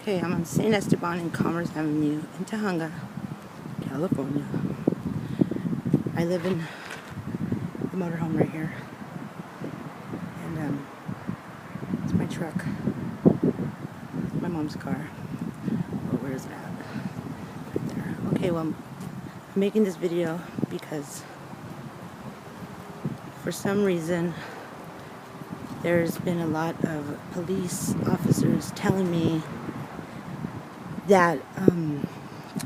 Okay, I'm on Saint Esteban and Commerce Avenue in Tujunga, California. I live in the motorhome right here. And it's my truck. My mom's car. Oh, where is it at? Right there. Okay, well, I'm making this video because for some reason there's been a lot of police officers telling me that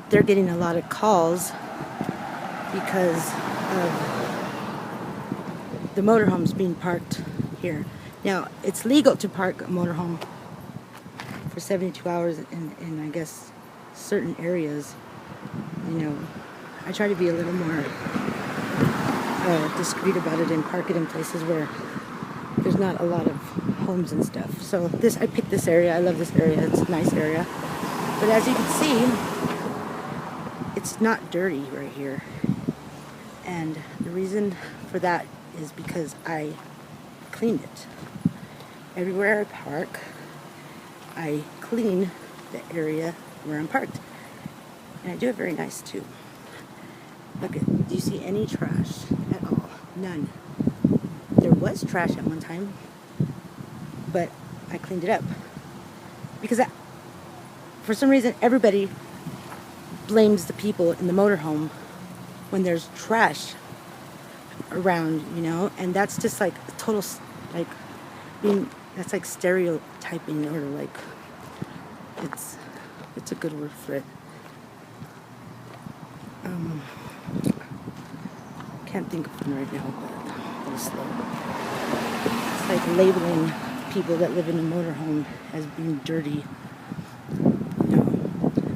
they're getting a lot of calls because of the motorhomes being parked here. Now, it's legal to park a motorhome for 72 hours in I guess, certain areas. You know, I try to be a little more discreet about it and park it in places where there's not a lot of homes and stuff. So I picked this area. I love this area. It's a nice area. But as you can see, it's not dirty right here. And the reason for that is because I cleaned it. Everywhere I park, I clean the area where I'm parked. And I do it very nice too. Look, do you see any trash at all? None. There was trash at one time, but I cleaned it up. Because for some reason, everybody blames the people in the motorhome when there's trash around, you know? And that's just like total, like, that's like stereotyping, or like, it's a good word for it. Can't think of one right now, but a little slow. It's like labeling people that live in a motorhome as being dirty. You know.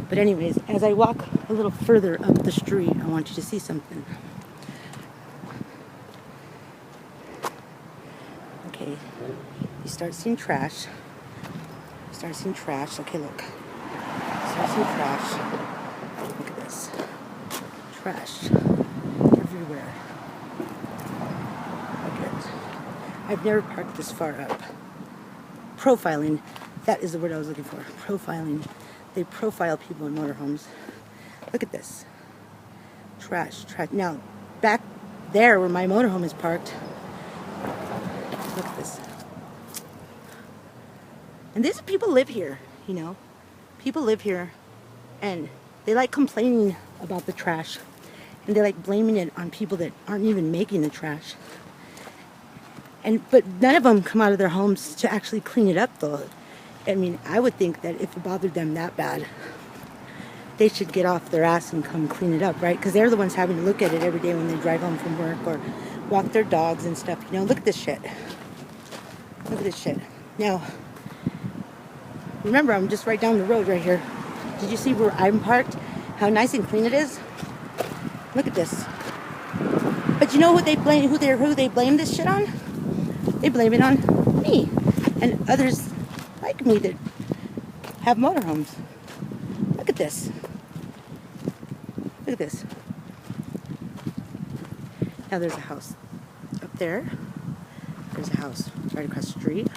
But anyways, as I walk a little further up the street, I want you to see something. Okay, you start seeing trash. Okay, look. Start seeing trash. Look at this. Trash everywhere. Look at it. I've never parked this far up. Profiling. That is the word I was looking for. Profiling. They profile people in motorhomes. Look at this. Trash. Now, back there where my motorhome is parked, look at this. And these people live here, you know. People live here, and they like complaining about the trash, and they like blaming it on people that aren't even making the trash. But none of them come out of their homes to actually clean it up, though. I mean, I would think that if it bothered them that bad, they should get off their ass and come clean it up, right? Because they're the ones having to look at it every day when they drive home from work or walk their dogs and stuff. You know, look at this shit. Look at this shit. Now, remember, I'm just right down the road right here. Did you see where I'm parked? How nice and clean it is? Look at this. But you know who they blame this shit on? They blame it on me and others like me that have motorhomes. Look at this. Look at this. Now there's a house up there. There's a house right across the street.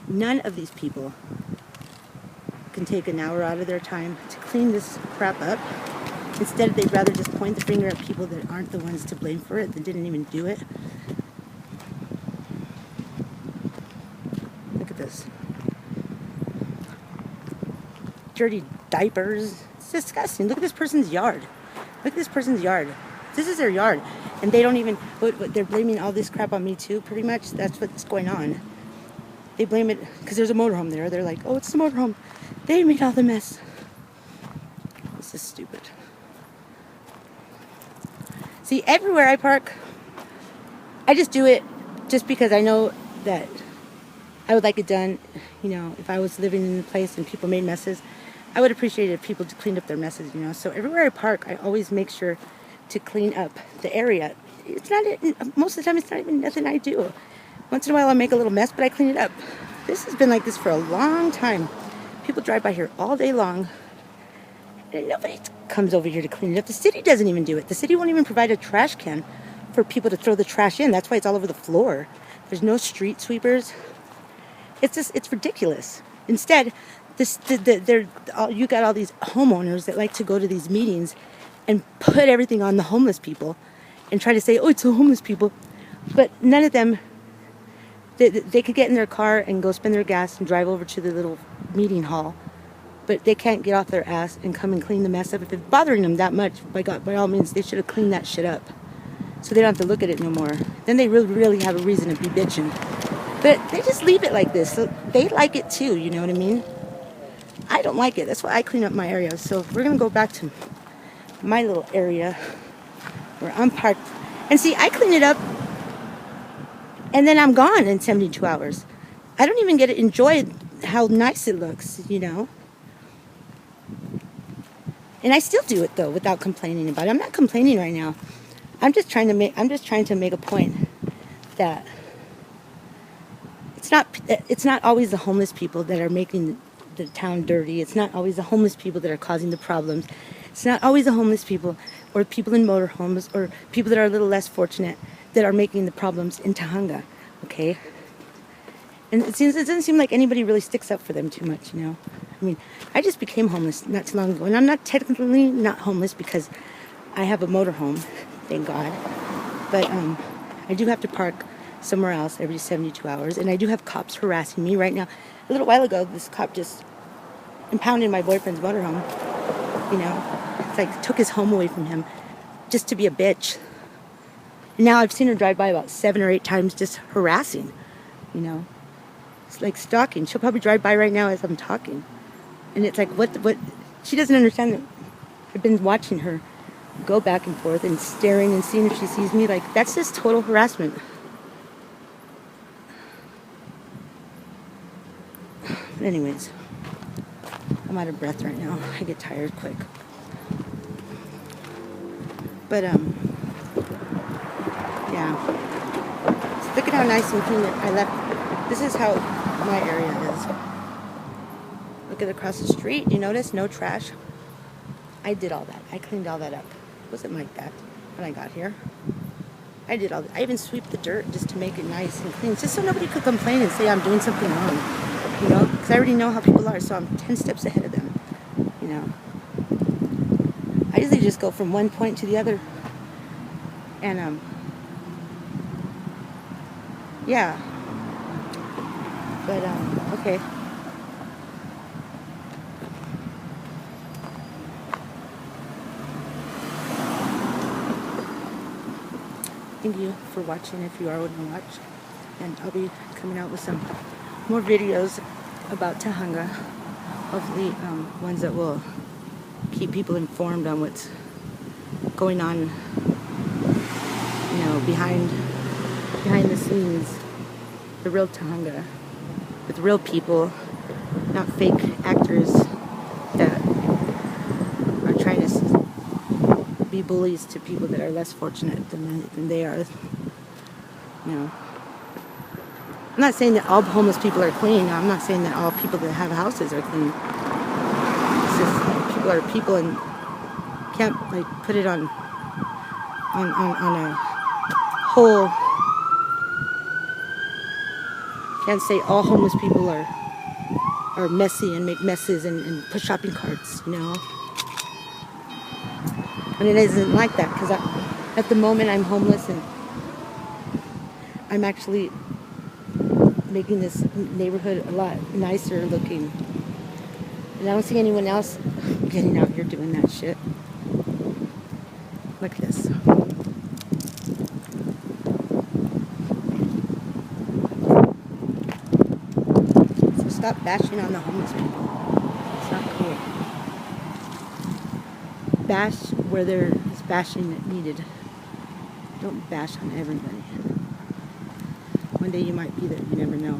None of these people can take an hour out of their time to clean this crap up. Instead, they'd rather just point the finger at people that aren't the ones to blame for it, that didn't even do it. Look at this. Dirty diapers. It's disgusting. Look at this person's yard. Look at this person's yard. This is their yard. And they don't even, but they're blaming all this crap on me too, pretty much. That's what's going on. They blame it because there's a motorhome there. They're like, oh, it's the motorhome. They made all the mess. This is stupid. See, everywhere I park, I just do it just because I know that I would like it done. You know, if I was living in a place and people made messes, I would appreciate it if people cleaned up their messes, you know. So everywhere I park, I always make sure to clean up the area. Most of the time, it's not even nothing I do. Once in a while, I'll make a little mess, but I clean it up. This has been like this for a long time. People drive by here all day long, and nobody comes over here to clean it up. The city doesn't even do it. The city won't even provide a trash can for people to throw the trash in. That's why it's all over the floor. There's no street sweepers. It's ridiculous. Instead, You got all these homeowners that like to go to these meetings and put everything on the homeless people and try to say, oh, it's the homeless people. But none of them, they could get in their car and go spend their gas and drive over to the little meeting hall. But they can't get off their ass and come and clean the mess up. If it's bothering them that much, by God, by all means, they should have cleaned that shit up. So they don't have to look at it no more. Then they really have a reason to be bitching. But they just leave it like this. So they like it too, you know what I mean? I don't like it. That's why I clean up my area. So we're going to go back to my little area where I'm parked. And see, I clean it up and then I'm gone in 72 hours. I don't even get to enjoy how nice it looks, you know? And I still do it though without complaining about it. I'm not complaining right now. I'm just trying to make a point that it's not always the homeless people that are making the town dirty. It's not always the homeless people that are causing the problems. It's not always the homeless people or people in motorhomes or people that are a little less fortunate that are making the problems in Tujunga, okay? And it doesn't seem like anybody really sticks up for them too much, you know? I mean, I just became homeless not too long ago, and I'm not technically not homeless because I have a motorhome, thank God. But I do have to park somewhere else every 72 hours, and I do have cops harassing me right now. A little while ago, this cop just impounded my boyfriend's motorhome, you know? It's like took his home away from him just to be a bitch. And now I've seen her drive by about 7 or 8 times just harassing, you know? It's like stalking. She'll probably drive by right now as I'm talking. And it's like, what, she doesn't understand that I've been watching her go back and forth and staring and seeing if she sees me. Like, that's just total harassment. But anyways, I'm out of breath right now. I get tired quick. But, yeah. So look at how nice and clean I left. This is how my area is. Look at across the street. You notice? No trash. I did all that. I cleaned all that up. It wasn't like that when I got here. I did all that. I even sweep the dirt just to make it nice and clean. Just so nobody could complain and say I'm doing something wrong. You know? Because I already know how people are, so I'm 10 steps ahead of them. You know? I usually just go from one point to the other. And, yeah. But, okay. Thank you for watching if you are going to watch. And I'll be coming out with some more videos about Tujunga. Hopefully ones that will keep people informed on what's going on, you know, behind the scenes. The real Tujunga. With real people, not fake actors that are trying to be bullies to people that are less fortunate than they are. You know, I'm not saying that all homeless people are clean. I'm not saying that all people that have houses are clean. It's just people are people, and can't like put it on a whole. Can't say all homeless people are messy and make messes and push shopping carts. You know. And it isn't like that, because at the moment I'm homeless and I'm actually making this neighborhood a lot nicer looking. And I don't see anyone else getting out here doing that shit. Look at this. So stop bashing on the homeless people. It's not cool. Bash where there is bashing needed. Don't bash on everybody. One day you might be there, you never know.